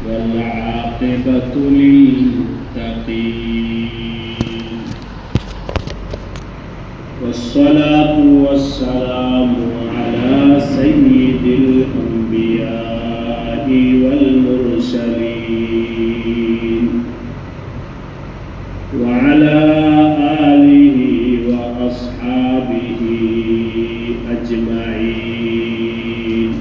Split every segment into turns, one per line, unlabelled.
والعاقبة للمتقين والصلاة والسلام على سيد الأنبياء والمرسلين وعلى آله وأصحابه أجمعين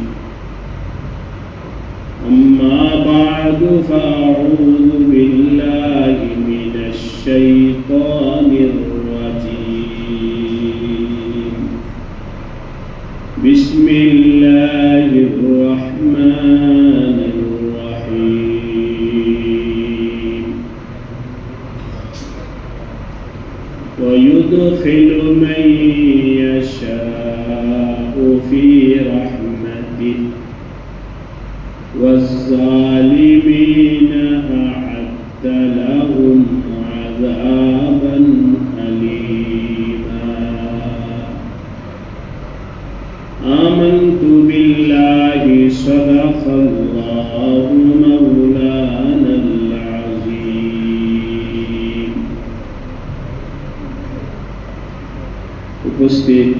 أما بعد فأعوذ بالله من الشيطان الرجيم بسم الله الرحمن الرحيم ويدخل من يشاء في رحمته والظالمين أعد لهم عذابا أليما آمنت بالله صدق الله مولانا العظيم উপস্থিত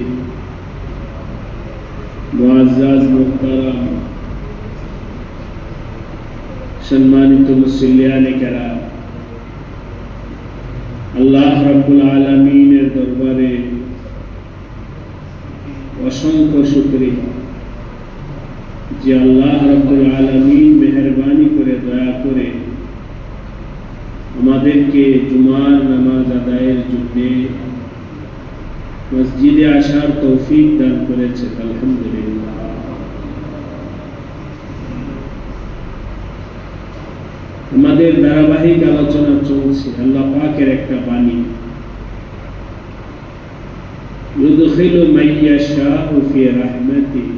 মুআজ্জাজ মুহতারাম সম্মানিত মুসল্লিয়ানে কেরাম, আল্লাহ রাব্বুল আলামিনের দরবারে অসংখ্য শুকরিয়া যে আল্লাহ রাব্বুল আলামিন মেহেরবানি করে দয়া করে আমাদেরকে জুমার নামাজ আদায়ের জন্য মসজিদে আসার তৌফিক দান করেছে। আলহামদুলিল্লাহ। আমাদের ধারাবাহিক আলোচনা চলছে আল্লাহ পাকের একটা বাণী, ইউদখিলু মান ইয়াশাউ ফি রাহমাতিহি।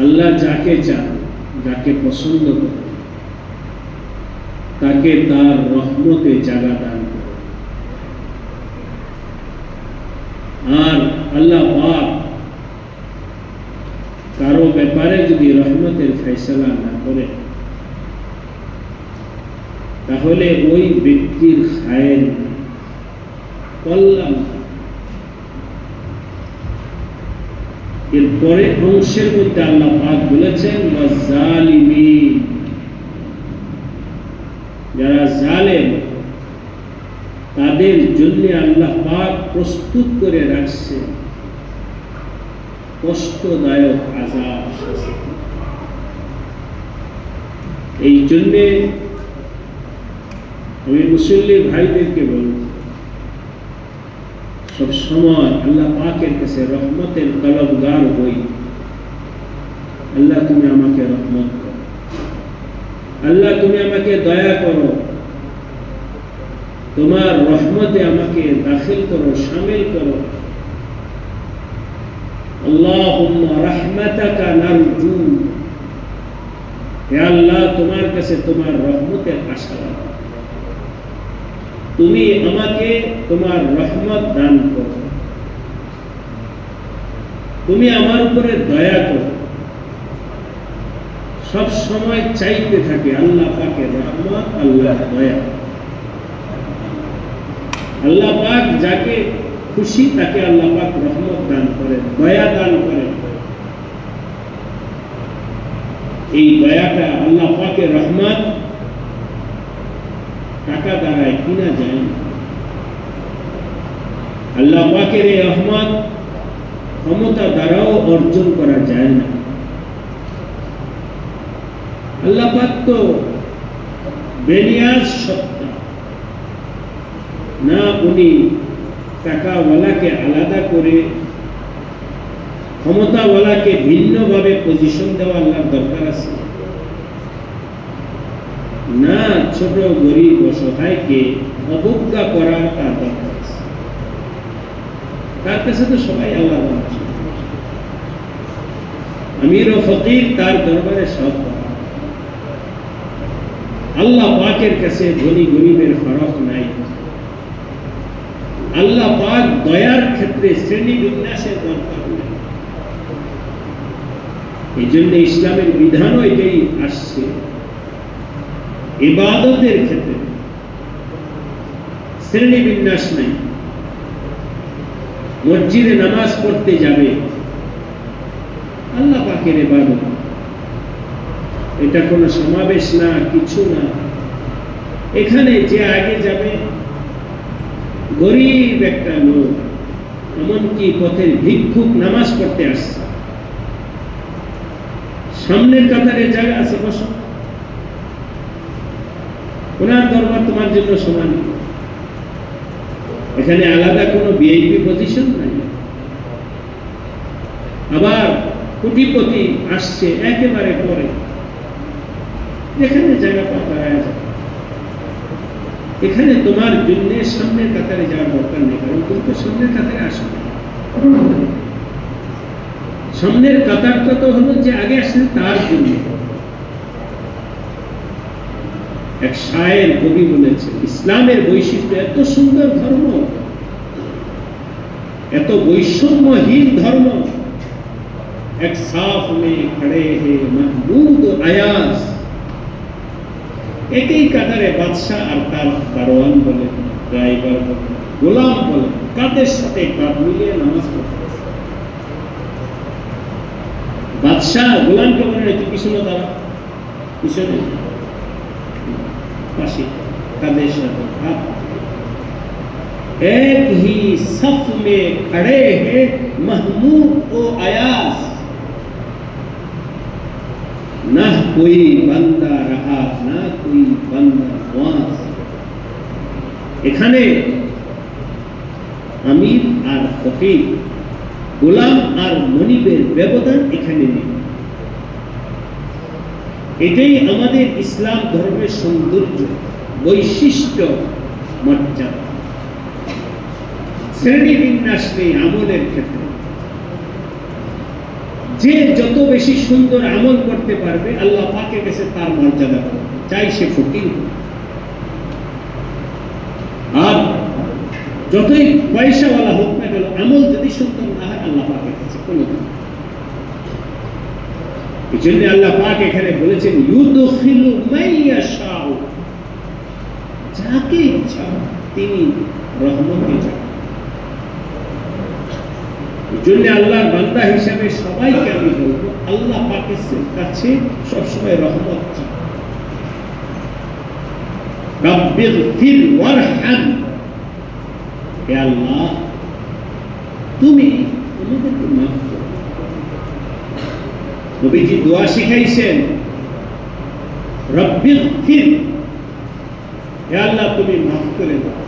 আল্লাহ যাকে চান, যাকে পছন্দ করে তাকে তার রহমতে জায়গা দান করে। আর আল্লাহ পাক কারো ব্যাপারে যদি রহমতের ফয়সালা না করে তাহলে ওই ব্যক্তির খায়ের কল্যাণ। এরপরে অংশের মধ্যে আল্লাহ পাক বলেছেন ওয়াজ্জালিমিন, যারা জালেম তাদের জন্য আল্লাহ পাক প্রস্তুত করে রাখছে কষ্টদায়ক আযাব। এই জন্যে আমি মুসল্লি ভাইদেরকে বলব, সব সময় আল্লাহ পাকের কাছে রহমতের তলবগার হই। আল্লাহ তুমি আমাকে রহমত করো, আল্লাহ তুমি আমাকে দয়া করো, তোমার রহমতে আমাকে দাখিল করো, শামিল করো। আল্লাহুম্মা রাহমাতাকা নারজু, হে আল্লাহ তোমার কাছে তোমার রহমতের আশা রাখি, তুমি আমাকে তোমার রহমত দান করো, তুমি আমার উপরে দয়া করো। সব সময় চাইতে থাকে আল্লাহ পাকের রহমত, আল্লাহ দয়া। আল্লাহ পাক যাকে খুশি তাকে আল্লাহ পাক রহমত দান করে, দয়া দান করে। এই দয়াটা আল্লাহ পাকের রহমত টাকা দ্বারায় কিনা যায় না। আল্লাহ পাকের এই রহমত ক্ষমতা দ্বারাও অর্জন করা যায় না। আল্লাহ পাক তো বেনিয়াজ সত্তা, না উনি টাকাওয়ালাকে আলাদা করে ক্ষমতাওয়ালাকে ভিন্নভাবে পজিশন দেওয়া আল্লাহর দরকার আছে, না ছোট গরিব অসহায়কে অবজ্ঞা করার তার দরকার আছে। তার কাছে তো সবাই আলাদা আছে, আমির ও ফকির তার দরবারে সব। আল্লাহ পাকের কাছে ধনী গরিবের ফরক নাই। আল্লাহ পাক দয়ার ক্ষেত্রে শ্রেণী বিন্যাসের দরকার নেই। এই জন্য ইসলামের বিধানও এটাই আসছে, ইবাদতের ক্ষেত্রে শ্রেণী বিন্যাস নাই। মসজিদে নামাজ পড়তে যাবে, আল্লাহ পাকের ইবাদত, এটা কোনো সমাবেশ না, কিছু না। এখানে যে আগে যাবে গরিব একটা লোক, এমনকি পথের ভিক্ষুক নামাজ পড়তে আসছে, সামনের কাতারে জায়গা আছে, বসো, ওনার দরবার তোমার জন্য সমান। এখানে আলাদা কোনো ভিআইপি পজিশন নাই। আবার কোটিপতি আসছে একেবারে পরে, যেখানে জায়গা পাওয়া যায়, এখানে তোমার জন্য সামনের কাতারে যাওয়ার দরকার নেই, কারণ তুমি তো সামনের কাতারে আসো। সামনের কাতারটা তো হলো যে আগে আসেন তার জন্য। এক শায়ের কবি বলেছেন, ইসলামের বৈশিষ্ট্য, এত সুন্দর ধর্ম, এত বৈষম্যহীন ধর্ম। এক সাফ মে খড়ে হে মাহমুদ আয়াজ, একই কাতারে বাদশাহ আর তার দারোয়ান বলে, ড্রাইভার বলে, গোলাম বলে, কাদের সাথে কাঁধ মিলিয়ে নামাজ পড়তে। বাদশাহ গোলামকে বলে, তুই পিছনে দাঁড়া, পিছনে পাশে, কাদের সাথে হাত। एक ही सफ में खड़े हैं महमूद ও আয়াজ, না कोई बंदा रहा ना कोई बंदा वास। এখানে আমির আর ফকির, গোলাম আর মনিবের ব্যবধান এখানে নেই। এটাই আমাদের ইসলাম ধর্মের সৌন্দর্য, বৈশিষ্ট্য, মর্যাদা। শ্রেণী বিন্যাস নেই আমলের ক্ষেত্রে। যে যত বেশি সুন্দর আমল করতে পারবে, আল্লাহ পাকের কাছে তার মর্যাদা করবে, চাই সে ফকির। আর যতই পয়সাওয়ালা হোক না কেন, আমল যদি সুন্দর না হয়, আল্লাহ পাকের কাছে কোনো দাম। এই জন্য আল্লাহ পাক এখানে বলেছেন, ইউদখিলু মাইয়াশাউ, যাকে ইচ্ছা তিনি রহমতে যান। এই জন্য আল্লাহর বান্দা হিসাবে সবাইকে আমি বলবো, আল্লাহ পাকের কাছে সবসময় রহমত চান। রাব্বিগফির ওয়ারহাম, হে আল্লাহ তুমি আমাদেরকে মাফ করো। নবীজি দোয়া শিখাইছেন, রাব্বিগফির, হে আল্লাহ তুমি মাফ করে দাও,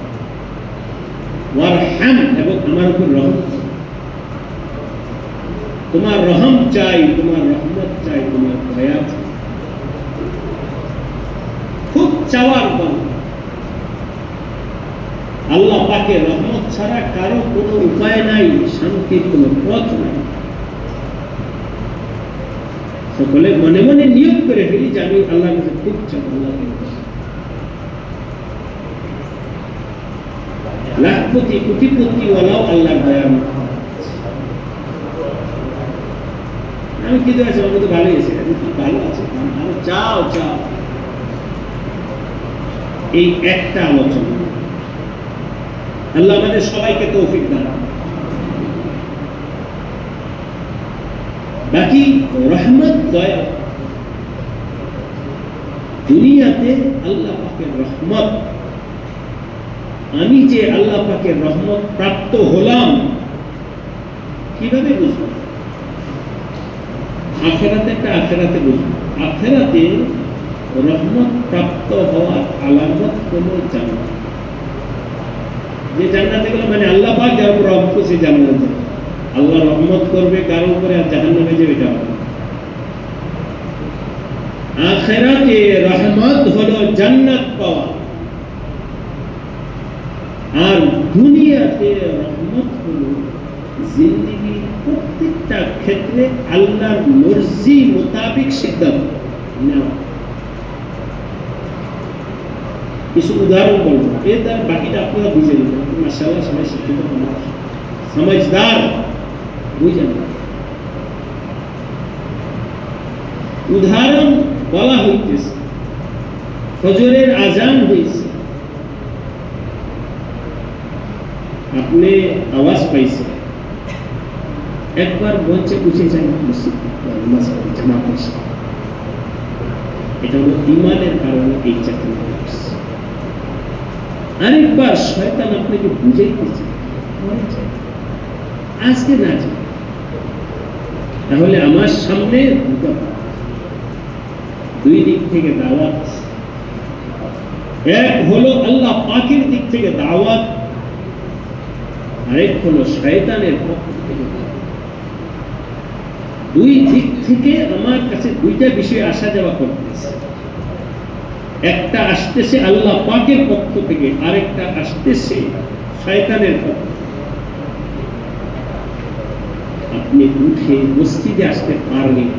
ওয়ারহাম, এবং আমার উপর রহম করো। তোমার রহম চাই, তোমার রহমত চাই, তোমার দয়া চাই। খুব চাওয়ার দরকার। আল্লাহ পাকের রহমত ছাড়া কারো কোনো উপায় নাই, শান্তির কোনো পথ নাই। সকলে মনে মনে নিয়োগ করে ফেলি যে আমি আল্লাহর কাছে খুব চাই, আল্লাহকে লাখপতি কোটিপতি ওয়ালাও আল্লাহর দয়া। আমি কি দোয়া চাই, আমি তো ভালোই আছি, আমি কি ভালো আছি, আরো চাও চাও। এই একটা আলোচনা, আল্লাহ আমাদের সবাইকে তৌফিক দান। বাকি রহমত, দয়া, দুনিয়াতে আল্লাহ পাকের রহমত, আমি যে আল্লাহ পাকের রহমত প্রাপ্ত হলাম, কিভাবে বুঝবো? আখিরাতেরটা আখিরাতে বুঝবো। আখিরাতে রহমত প্রাপ্ত হওয়ার আলামত কোন জান্নাত, যে জান্নাতে গেলে মানে আল্লাহ পাক যার উপর রহমত করছে জান্নাত যাবে, আল্লাহ রহমত করবে কারো উপরে আর জাহান্নামে যাবে, এটা হবে। আখিরাতে রহমত হলো জান্নাত পাওয়া, আর দুনিয়াতে রহমত হলো জিন্দেগির প্রত্যেকটা ক্ষেত্রে আল্লাহর মর্জি মোতাবেক সিদ্ধান্ত নেওয়া। কিছু উদাহরণ বলবো, এর বাকিটা আপনারা বুঝে নেবেন। মাশাআল্লাহ সবাই শিক্ষিত মানুষ, সমঝদার, বুঝেন। উদাহরণ বলা হইতেছে, ফজরের আজান হয়েছে, আপনি আওয়াজ পাইছেন, একবার মঞ্চে উঠে যান, জামা পড়ছে, এটা হলো ঈমানের কারণে এই চাকরি করছে। আরেকবার শয়তান আপনাকে বুঝাইতেছে, আজকে না যান, তাহলে আমার সামনে দুই দিক থেকে দাওয়াত, এক হলো আল্লাহ পাকের দিক থেকে দাওয়াত, আরেক হলো শয়তানের পক্ষ থেকে দাওয়াত। দুই দিক থেকে আমার কাছে দুইটা বিষয় আসা যাওয়া করতেছে, একটা আসতেছে আল্লাহ পাকের পক্ষ থেকে, আরেকটা আসতেছে শয়তানের পক্ষ থেকে। আপনি উঠে মসজিদে আসতে পারলেন,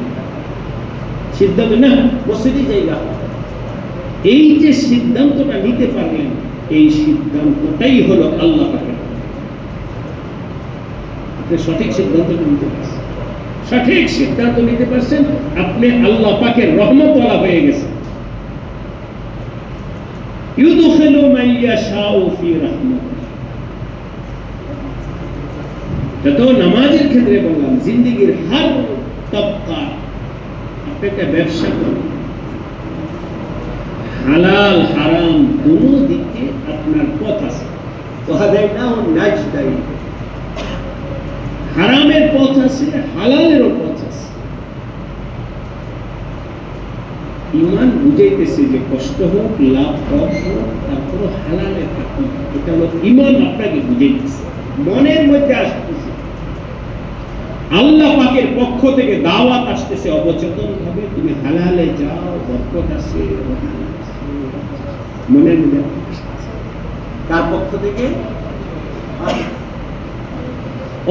সিদ্ধান্ত না মসজিদে জায়গা, এই যে সিদ্ধান্তটা নিতে পারলেন, এই সিদ্ধান্তটাই হলো আল্লাহ পাকের। আপনি সঠিক সিদ্ধান্ত নিতে পারছেন, সঠিক সিদ্ধান্ত নিতে পারছেন, আপনি আল্লাহ পাকের রহমতওয়ালা হয়ে গেছেন। ইউদখিলু মান ইয়াশাউ ফি রাহমাতিহি। যত নামাজের ক্ষেত্রে বললাম, জিন্দেগির হর তবকা, আপনি একটা ব্যবসা করেন, হালাল হারাম দুনো দিকে আপনার পথ আছে, হারামের পথ আছে, হালালেরও পথ আছে। ঈমান বুঝাইতেছে যে কষ্ট হোক, লাভ কম হোক, তারপরও হালালের থাকি, এটা হলো ঈমান আপনাকে বুঝাইতেছে, মনের মধ্যে আসতেছে। আল্লাহ পাকের পক্ষ থেকে দাওয়াত আসতেছে অবচেতন ভাবে, তুমি হালালে যাও, বরকত আছে, মনের মধ্যে তার পক্ষ থেকে।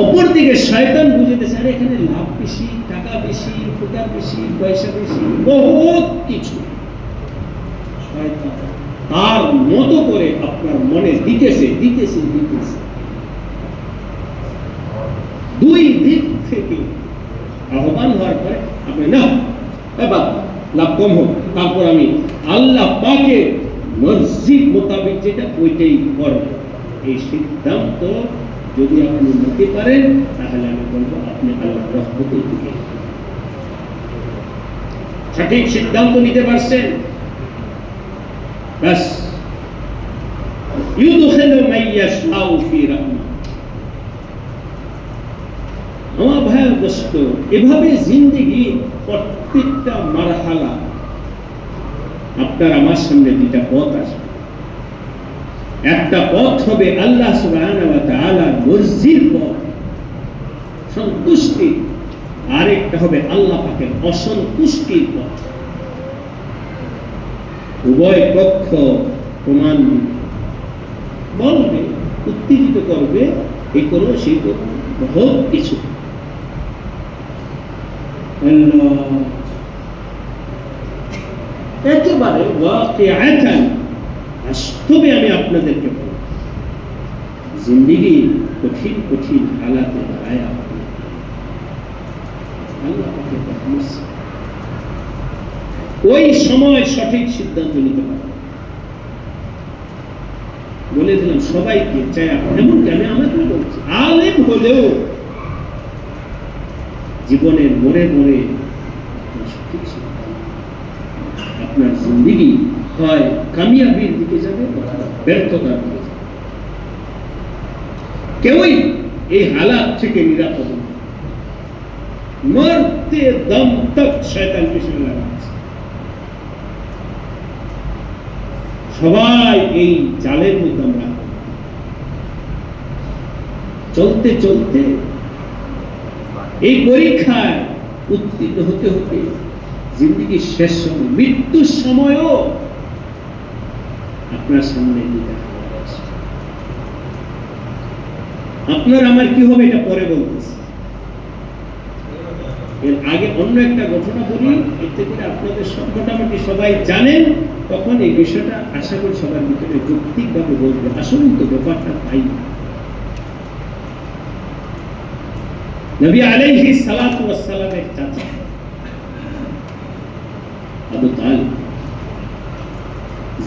অপর দিকে শয়তান বুঝাইতেছে, আরে এখানে লাভ বেশি, টাকা বেশি, ফুটার বেশি, পয়সা বেশি, বহুত কিছু। শয়তান তার মতো করে আপনার মনে দিতেছে দিতেছে দিতেছে। দুই দিক থেকে আহ্বান হওয়ার পরে আপনি না এবার লাভ কম হোক, তারপর আমি আল্লাহ পাকের মসজিদ মোতাবেক যেটা ওইটাই করব, এই সিদ্ধান্ত যদি আপনি নিতে পারেন, তাহলে আমি বলবো আপনি আল্লাহর রহমতের দিকে সঠিক সিদ্ধান্ত নিতে পারছেন। বাস ইউদখিলু মান ইয়াশাউ ফি রাহমাতিহি। আমার ভাইয়ের দোস্ত, এভাবে জিন্দেগি প্রত্যেকটা মারহালা আপনার আমার সামনে দুইটা পথ আসবে। একটা পথ হবে আল্লাহ সুবহানাহু ওয়া তাআলার মর্জির পথ, সন্তুষ্টি, আরেকটা হবে আল্লাহ পাকের অসন্তুষ্টির পথ। উভয় পক্ষ প্রমাণ বলবে, উত্তেজিত করবে, এই করো সেই করো, বহুত কিছু। একেবারে ওয়াকিআতান বাস্তবে আমি আপনাদেরকে বলব, জিন্দেগি কঠিন কঠিন হালাতে দাঁড়ায় আল্লাহ পাকের রহমত, ওই সময় সঠিক সিদ্ধান্ত নিতে পারবে। বলে দিলাম সবাইকে, চাই এমনকি আমি আমাকে বলছি, আলেম হলেও জীবনের মোড়ে মোড়ে সঠিক সিদ্ধান্ত, আপনার জিন্দেগি হয় কামিয়াবির দিকে যাবে, ব্যর্থতার দিকে যাবে। কেউই এই হালাত থেকে নিরাপদ নয়, মরতে দম তক শয়তান পিছনে লাগাচ্ছে। সবাই এই জালের মধ্যে আমরা চলতে চলতে এই পরীক্ষায় উত্তীর্ণ হতে হতে জিন্দেগি শেষ হবে, মৃত্যুর সময়ও আপনার সামনে আপনার আমার কি হবে এটা পরে বলতেছি। এর আগে অন্য একটা ঘটনা বলি, এতে করে আপনাদের সব মোটামুটি সবাই জানেন, তখন এই বিষয়টা আশা করি সবার ভিতরে যৌক্তিকভাবে বলবে, আসলে তো ব্যাপারটা তাই। নবী আলাইহিস সালাতু ওয়াস সালামের চাচা আবু তালিব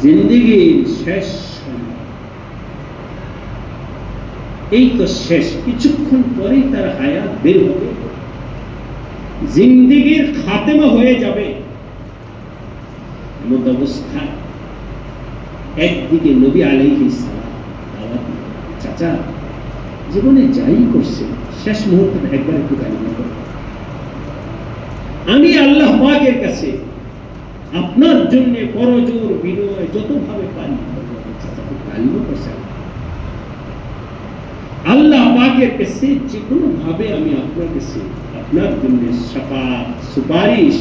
জিন্দেগীর শেষ সময়, এই তো শেষ, কিছুক্ষণ পরেই তার হায়াত বের হবে, জিন্দেগীর খাতেমা হয়ে যাবে। এমন অবস্থায় একদিকে নবী আলাইহিস সালাম দাওয়াত, চাচা জীবনে যাই করছে শেষ মুহূর্তে একবার একটু কালিমা করো, আমি আল্লাহ পাকের কাছে আপনার জন্য করজোর বিনয় যতভাবে পারি কালিমা করছে, আল্লাহ পাকের কাছে যে কোনো ভাবে আমি আপনার কাছে আপনার জন্য শাফাত সুপারিশ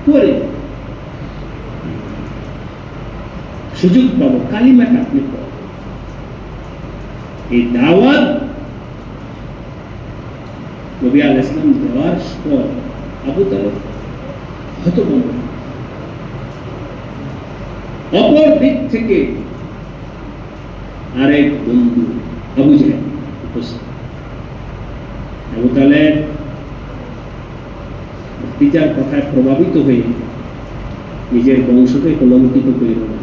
করে সুযোগ পাবো, কালিমাটা আপনি পড়ো। এই দাওয়াত নবী আলাইহিস সালাম দেওয়ার পর আবু তালেব হতভম্ব। অপর দিক থেকে আরেক বন্ধু আবু জেহেল উপস্থিত। আবু তালেব পিতার কথায় প্রভাবিত হয়ে নিজের বংশকে কলঙ্কিত করিল না,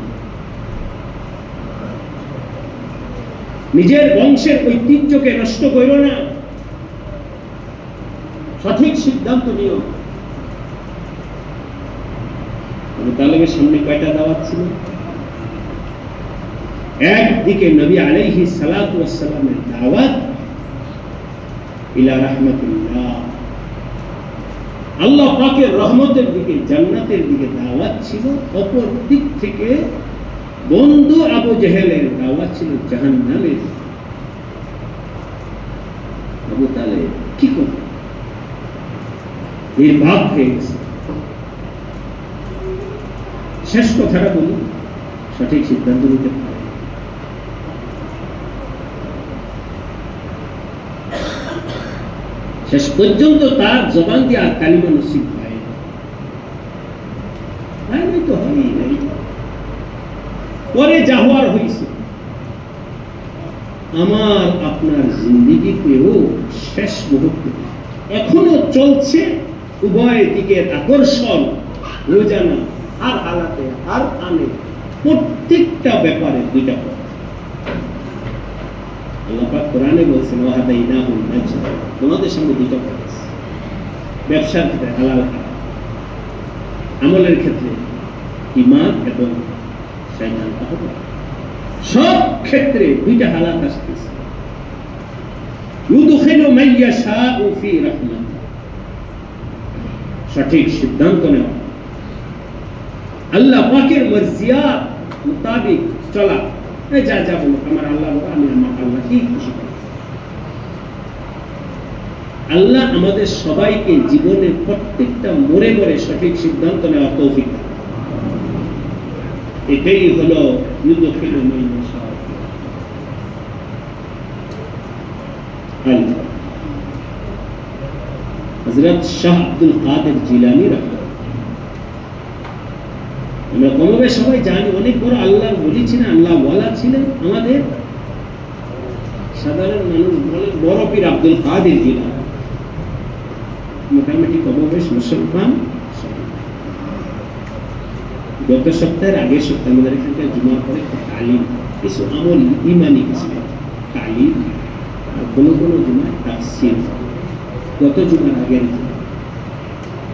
নিজের বংশের ঐতিহ্যকে নষ্ট করিল না, সঠিক সিদ্ধান্ত নিও। আবু তালেবের সামনে কয়টা দাওয়াত ছিল? একদিকে নবী আলাইহিস সালাতু ওয়াস সালামের দাওয়াত ইলা রাহমাতুল্লাহ, আল্লাহ পাকের রহমতের দিকে, জান্নাতের দিকে দাওয়াত ছিল। অপর দিক থেকে বন্ধু আবু জেহেলের দাওয়াত ছিল জাহান্নামের। আবু তালেব কি করবে? নির্বাক হয়ে গেছে। শেষ কথাটা বলি, সঠিক সিদ্ধান্ত নিতে পারে। শেষ পর্যন্ত তার জবান দিয়ে আর কালিমা নসিব হয় নাই, তো হয়ই নাই। পরে যা হওয়ার হয়েছে। আমার আপনার জিন্দিগিতেও শেষ মুহূর্তে এখনো চলছে উভয় দিকের আকর্ষণ, রোজানা আর হালাতে আর আনে, প্রত্যেকটা ব্যাপারে দুইটা পথ। আল্লাহ পাক কোরআনে বলছেন ওয়াহাদাইনাহুন নাজদাইন, তোমাদের সামনে দুইটা পথ আছে। ব্যবসার ক্ষেত্রে হালাল হারাম, আমলের ক্ষেত্রে ঈমান এবং শয়তান তাকওয়া, সব ক্ষেত্রে দুইটা হালাত আসতেছে। ইউদখিলু মান ইয়াশাউ ফি রাহমাতিহি, সঠিক সিদ্ধান্ত নেওয়া, আল্লাহ পাকের মর্জিয়াত মোতাবেক চলা। যা যা বলো আমার আল্লাহ, আমি আমার আল্লাহ কি খুশি করি। আল্লাহ আমাদের সবাইকে জীবনের প্রত্যেকটা মোড়ে মোড়ে সঠিক সিদ্ধান্ত নেওয়া তৌফিক দান। এটাই হলো ইউদখিলু মান ইয়াশাউ। হযরত শাহ আব্দুল কাদের জিলানী রাহমাতুল্লাহ, আমরা কমবে সবাই জানি, অনেক বড় আল্লাহর ওলি ছিলেন, আল্লাহ ওয়ালা ছিলেন। আমাদের সাধারণ মানুষ বলে বড় পীর আব্দুল কাদের জিলানী। মোটামুটি কমবেশ মুসলমান। গত সপ্তাহের আগের সপ্তাহে আমাদের এখানকার জুমার পরে তালিম, কিছু আমল ইমানি কিছু তালিম, আর কোনো কোনো জুমায় তাফসীর। গত জুমার আগের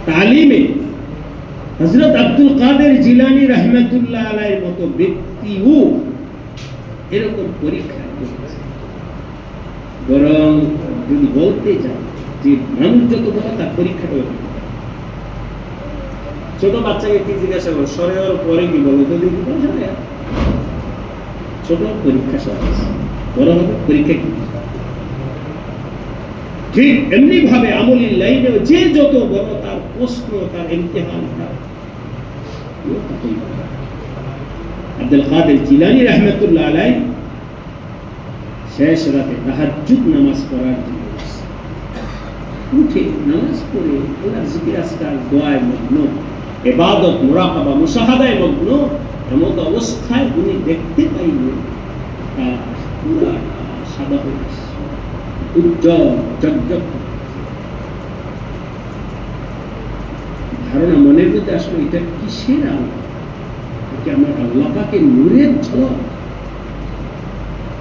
তালিমে হযরত আব্দুল কাদের জিলানী রাহমাতুল্লাহ আলাইহির মতো ব্যক্তিও এরকম পরীক্ষা করেছে। বরং যদি বলতে চাই যে মানুষ যত বড় তার পরীক্ষাটা, ছোট বাচ্চাকে কি জিজ্ঞাসা করো, সরের পরে কি বলো তো দেখি, ছোট পরীক্ষা সহজ, বড় হবে পরীক্ষা কি। ঠিক এমনি ভাবে আমলের লাইনেও যে যত বড় তার প্রশ্ন, তার ইমতিহান, আব্দুল কাদের জিলানী রাহমাতুল্লাহ আলাইহি শেষ রাতে তাহাজ্জুদ নামাজ পড়ার জন্য উঠে নামাজ পড়ে আল্লাহর জিকির আজকার দোয়ায় মগ্ন, ইবাদত মুরাকাবা মুশাহাদায় মগ্ন। এমন অবস্থায় উনি দেখতে পাইলেন তার পুরা সাদা হয়ে উজ্জ্বল ঝকঝক। ধারণা মনের মধ্যে আসলে এটা কিসের আলো, এটা আমার আল্লাহ পাকের নূরের ঝলক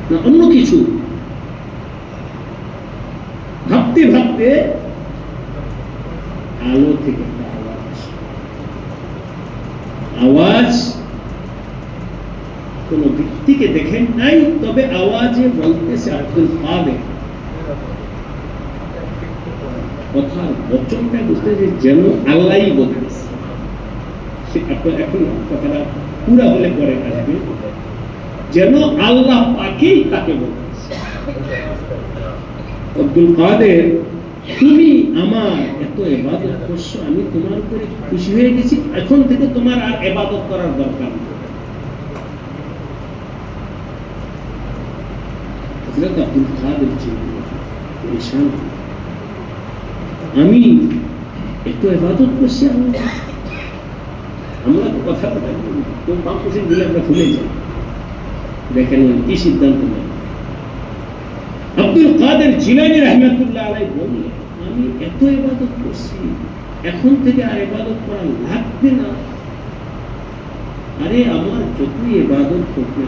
না অন্য কিছু। ভাবতে ভাবতে আলো থেকে একটা আওয়াজ কোন ব্যক্তিকে দেখেন নাই, তবে আওয়াজে বলতেছে আব্দুল কাদের, কথার বচনটা বুঝতেছে যেন আল্লাহই বলতেছে। এখন কথাটা পুরা হলে পরে আসবে, যেন আল্লাহ পাকেই তাকে বলতেছে, আব্দুল কাদের তুমি আমার এত ইবাদত করছো, আমি তোমার উপরে খুশি হয়ে গেছি, এখন থেকে তোমার আর ইবাদত করার দরকার নেই। হযরত আব্দুল কাদের পরেশান, আমি এত ইবাদত করছি, আমরা তো কথা দিলে আমরা ভুলে যাই। দেখেন কি সিদ্ধান্ত নেন। আব্দুল কাদের জিলানী রাহমাতুল্লাহ আলাইহি বললেন, আমি এত ইবাদত করছি, এখন থেকে আর ইবাদত করা লাগবে না। আরে আমার যতই ইবাদত করতে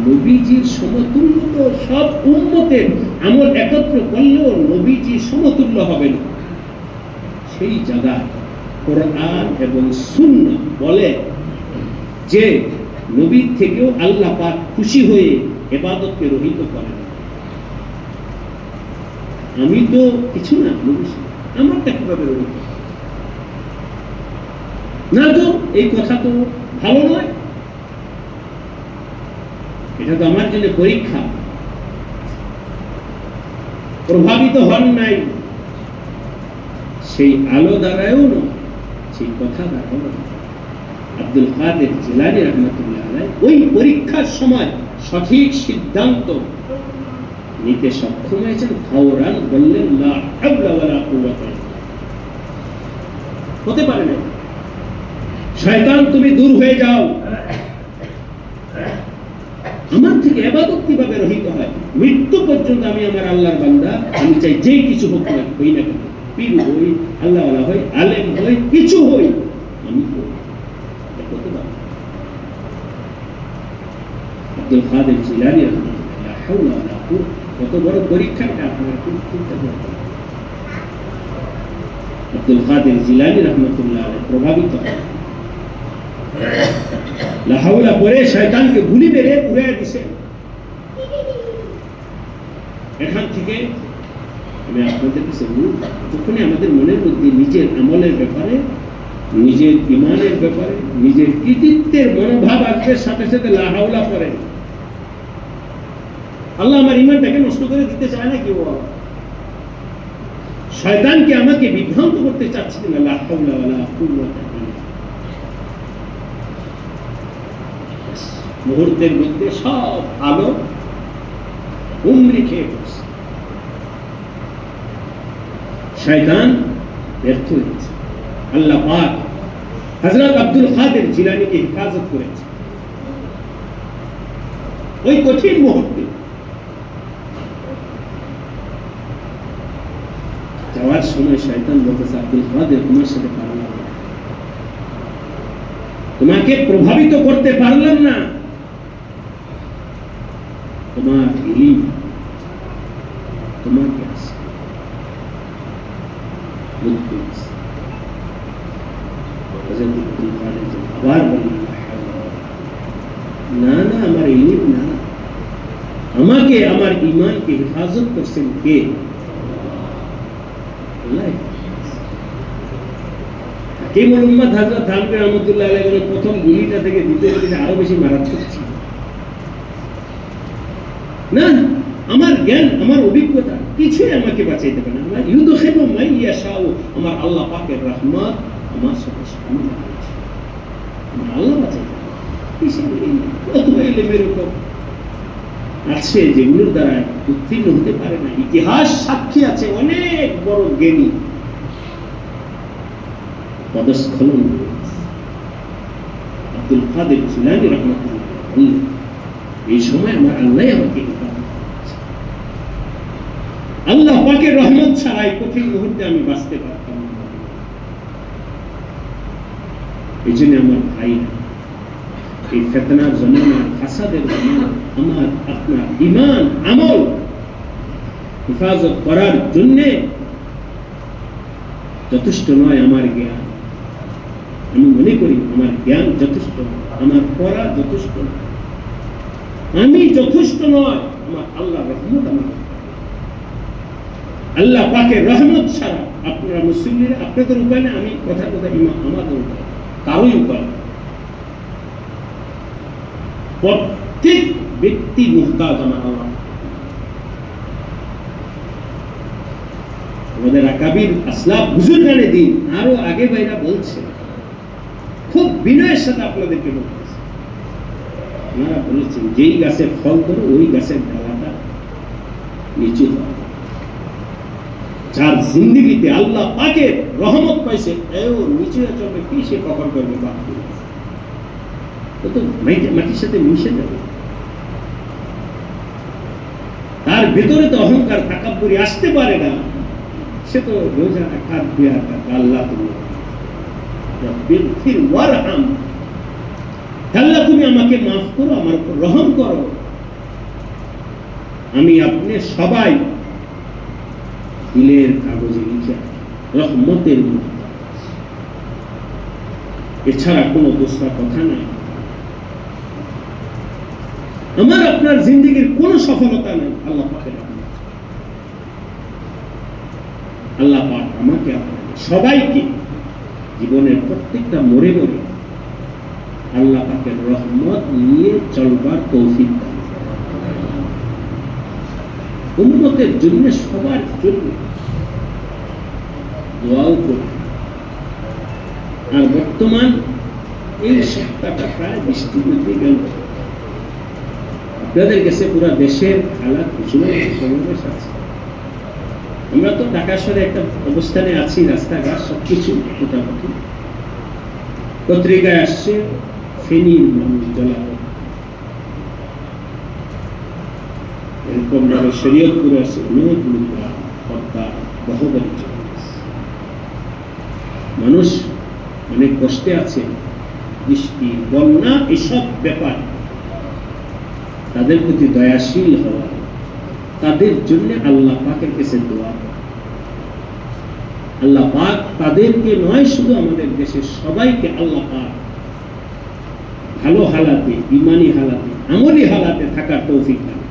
নবীজির সমতুল্য তো সব উম্মতের আমল একত্র করলেও নবীজির সমতুল্য হবে না। সেই জায়গায় কোরআন এবং সুন্নাহ বলে যে নবীর থেকেও আল্লাহ পাক খুশি হয়ে ইবাদতকে রহিত করেন। আমি তো কিছু না, আমারটা কিভাবে রহিত না? তো এই কথা তো ভালো নয়, এটা তো আমার জন্য পরীক্ষা। প্রভাবিত হন নাই সেই আলো দ্বারাও নয়, সেই কথা দ্বারাও নয়। আব্দুল কাদের জিলানী রাহমাতুল্লাহ আলাইহি ওই পরীক্ষার সময় সঠিক সিদ্ধান্ত নিতে সক্ষম হয়েছেন। ফাওরান বললেন, লা হাওলা ওয়ালা কুওয়াতা, হতে পারে না, শয়তান তুমি দূর হয়ে যাও, আমার থেকে ইবাদত কিভাবে রহিত হয়? মৃত্যু পর্যন্ত আমি আমার আল্লাহর বান্দা, আমি চাই যে কিছু হোক না হই না কেন, পীর হই, আল্লাহওয়ালা হই, আলেম হই, কিছু হই, আমি হতে পারি। আব্দুল কাদের জিলানী রাহমাতুল্লাহ, লা হাওলা ওয়ালা কুওয়াতা, কত বড় পরীক্ষা এটা আপনারা চিন্তা করতে। আব্দুল কাদের জিলানী রাহমাতুল্লাহ আলাইহি প্রভাবিত হয়, লা হাওলা পরে শয়তানকে গুলি মেরে উড়িয়ে দিছে। এখান থেকে আমি আপনাদের কাছে যখনই আমাদের মনের মধ্যে নিজের আমলের ব্যাপারে, নিজের ঈমানের ব্যাপারে, নিজের কৃতিত্বের মনোভাব আসবে, সাথে সাথে লা হাওলা পড়ে। আল্লাহ আমার ঈমানটাকে নষ্ট করে দিতে চায় না, কি ও শয়তানকে আমাকে বিভ্রান্ত করতে চাচ্ছে না। লা হাওলা ওয়ালা কুওয়াতা ইল্লা মুহূর্তের মধ্যে সব আলো হুমড়ি খেয়ে পড়ছে, শয়তান ব্যর্থ হয়েছে। আল্লাহ পাক হযরত আব্দুল কাদের জিলানীকে হেফাজত করেছে ওই কঠিন মুহূর্তে। যাওয়ার সময় শয়তান বলতেছে, আব্দুল কাদের তোমার সাথে পারলাম না, তোমাকে প্রভাবিত করতে পারলাম না, তোমার ইলম তোমার কাছে আবার বললেন, না না, আমার ইলম না, আমাকে আমার ঈমানকে হেফাজত করছেন কে? হাকিমুল উম্মাত হযরত থানভী রাহমাতুল্লাহ আলাইহি প্রথম গুলিটা থেকে দ্বিতীয় গুলিটা আরো বেশি মারাত্মক ছিল। না, আমার জ্ঞান, আমার অভিজ্ঞতা কিছুই আমাকে বাঁচাইতে পারে না। আমার ইউদখিলু মান ইয়াশাউ, আমার আল্লাহ পাকের রহমত আমার সাথে শামিল আছে, আমার আল্লাহ বাঁচাইতে পারে। কিসের ইলম? কত ইলমের উপর আছে যেগুলোর দ্বারা উত্তীর্ণ হতে পারে না। ইতিহাস সাক্ষী আছে, অনেক বড় জ্ঞানী পদস্খলন। আব্দুল কাদের জিলানী রাহমাতুল্লাহ আলাইহি এই সময় আমার আল্লাহ আমাকে আল্লাহ পাকের রহমত ছাড়াই কঠিন মুহূর্তে আমি বাঁচতে পারতাম না। এই জন্য আমার ভাই, এই ফিতনার জমানা, ফাসাদের জমানা আমার আপনার ঈমান আমল হেফাজত করার জন্য যথেষ্ট নয় আমার জ্ঞান। আমি মনে করি আমার জ্ঞান যথেষ্ট নয়, আমার পড়া যথেষ্ট নয়, আমি যথেষ্ট নয়, আমার আল্লাহ রহমত, আমার আল্লাহ পাকের রহমত ছাড়া আপনারা মুসলিমরা আপনাদের উপায় না, আমি কথা ইমাম আমাদের উপায়, কারোই উপায়। প্রত্যেক ব্যক্তি মুহতাজ আমার আল্লাহ। আমাদের আকাবির আসলাফ বুজুর্গানে দিন আরো আগে বাইরা বলছে, খুব বিনয়ের সাথে আপনাদেরকে বলতেছে, ওনারা বলেছেন যেই গাছের ফল ধরো ওই গাছের ডালাটা নিচু হয়। যার জিন্দগিতে আল্লাহ পাকের রহমত পাইছে এও নিচে চলবে কি, সে কখন করবে বাপ ও তো মাটির সাথে মিশে যাবে। তার ভেতরে তো অহংকার তাকাব্বুরি আসতে পারে না, সে তো রোজা রাখাত দিয়া আল্লাহ তুমি আল্লাহ তুমি আমাকে মাফ করো, আমার উপর রহম করো, আমি আপনি সবাই দিলের কাগজে লিখে রহমতের মধ্যে, এছাড়া কোনো দোসরা কথা নাই। আমার আপনার জিন্দেগির কোনো সফলতা নেই আল্লাহ পাকের রহমত। আল্লাহ পাক আমাকে সবাইকে জীবনের প্রত্যেকটা মোড়ে মোড়ে আল্লাহ পাকের রহমত নিয়ে চলবার তৌফিক দান, উম্মতের জন্য সবার জন্য দোয়াও করি। আর বর্তমান এই সপ্তাহটা প্রায় বৃষ্টির মধ্যে গেল, আপনাদের কাছে পুরো দেশের হালাত সমাবেশ আছে। আমরা তো ঢাকা শহরে একটা অবস্থানে আছি, রাস্তাঘাট সবকিছু মোটামুটি পত্রিকায় আসছে ফেনীর মানুষ জলাবদ্ধ, এরকম ভাবে শরীয়তপুরে আছে অনেকগুলো হত্যা বহুবারী চলে গেছে। মানুষ অনেক কষ্টে আছে, বৃষ্টি বন্যা এসব ব্যাপার, তাদের প্রতি দয়াশীল হওয়া, তাদের জন্য আল্লাহ পাকের কাছে দোয়া, আল্লাহ পাক তাদেরকে নয় শুধু আমাদের দেশের সবাইকে আল্লাহ পাক ভালো হালাতে, ইমানি হালাতে, আমলি হালাতে থাকার তৌফিক দান।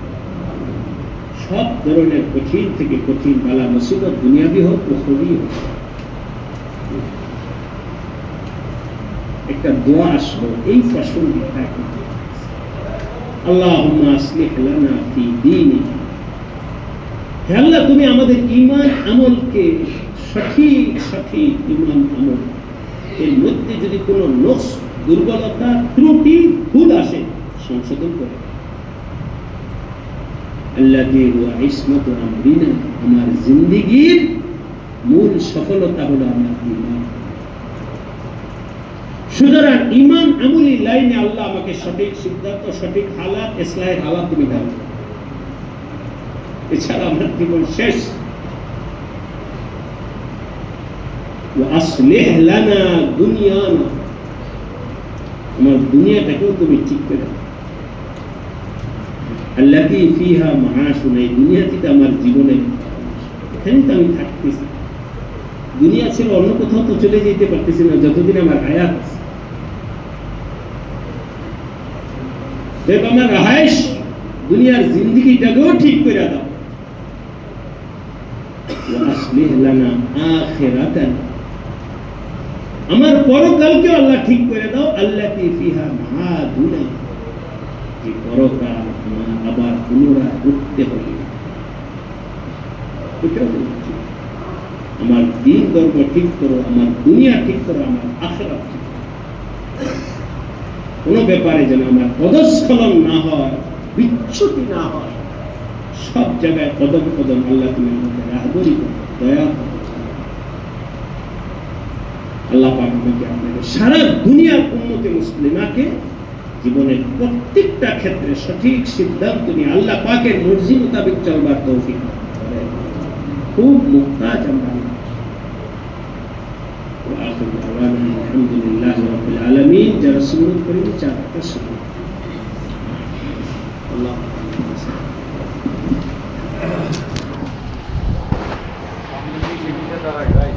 সব ধরনের কঠিন থেকে কঠিন বালা মুসিবত দুনিয়াবি হোক উখরবি হোক, একটা দোয়া আসলো এই প্রসঙ্গে, আল্লাহুম্মা আসলিহ লানা ফি দীনিনা, হে আল্লাহ তুমি আমাদের ঈমান আমলকে সঠিক সঠিক ঈমান আমল, এর মধ্যে যদি কোনো নকশ, দুর্বলতা, ত্রুটি, ভুল আসে সংশোধন করে। আল্লাযী হুয়া ইসমাতু আমরিনা, আমার জিন্দেগীর মূল সফলতা হলো আমার ঈমান। সুতরাং ঈমান আমলি লাইনে আল্লাহ আমাকে সঠিক সিদ্ধান্ত, সঠিক হালাত, ইসলাহের হালাত তুমি দাও, এছাড়া আমার জীবন শেষ। ওয়া আসলিহ লানা দুনিয়ানা, আমার দুনিয়াটাকেও তুমি ঠিক করে দাও। আল্লাতী ফিহা মাআশুনা, এই দুনিয়াতে আমার জীবনে এখানে তো আমি থাকতেছি, দুনিয়া ছেড়ে অন্য কোথাও তো চলে যেতে পারতেছি না যতদিন আমার হায়াত আছে। দেখো আমার রাহায়েশ দুনিয়ার জিন্দেগিটাকেও ঠিক করে দাও। ওয়া আসলিহ লানা আখিরাতানা, আমার পরকালকে আল্লাহ ঠিক করে দাও। আল্লাতী ফিহা মাআদুনা, যে পরকাল আমার আবার পুনরায় উঠতে হবে, আমার দিন ধর্ম ঠিক করো, আমার দুনিয়া ঠিক করো, আমার আখিরাত ঠিক করো। কোনো ব্যাপারে যেন আমার পদস্খলন না হয়, বিচ্যুতি না হয়, সব জায়গায় কদম কদম আল্লাহ তুমি আমাদের রাহবরি করো, দয়া করো। আল্লাহ পাক আমাকে আপনাকে সারা দুনিয়ার উম্মতে মুসলিমাকে জীবনের প্রত্যেকটা ক্ষেত্রে সঠিক সিদ্ধান্ত নিয়ে আল্লাহ পাকের মর্জি মোতাবেক চলবার তৌফিক দান করেন। খুব মুহতাজ আমরা। আখিরু দাওয়ানা আলহামদুলিল্লাহি রাব্বিল আলামিন। যারা সুন্নত করি চারটা সুন্নত আল্লাহ
ভাই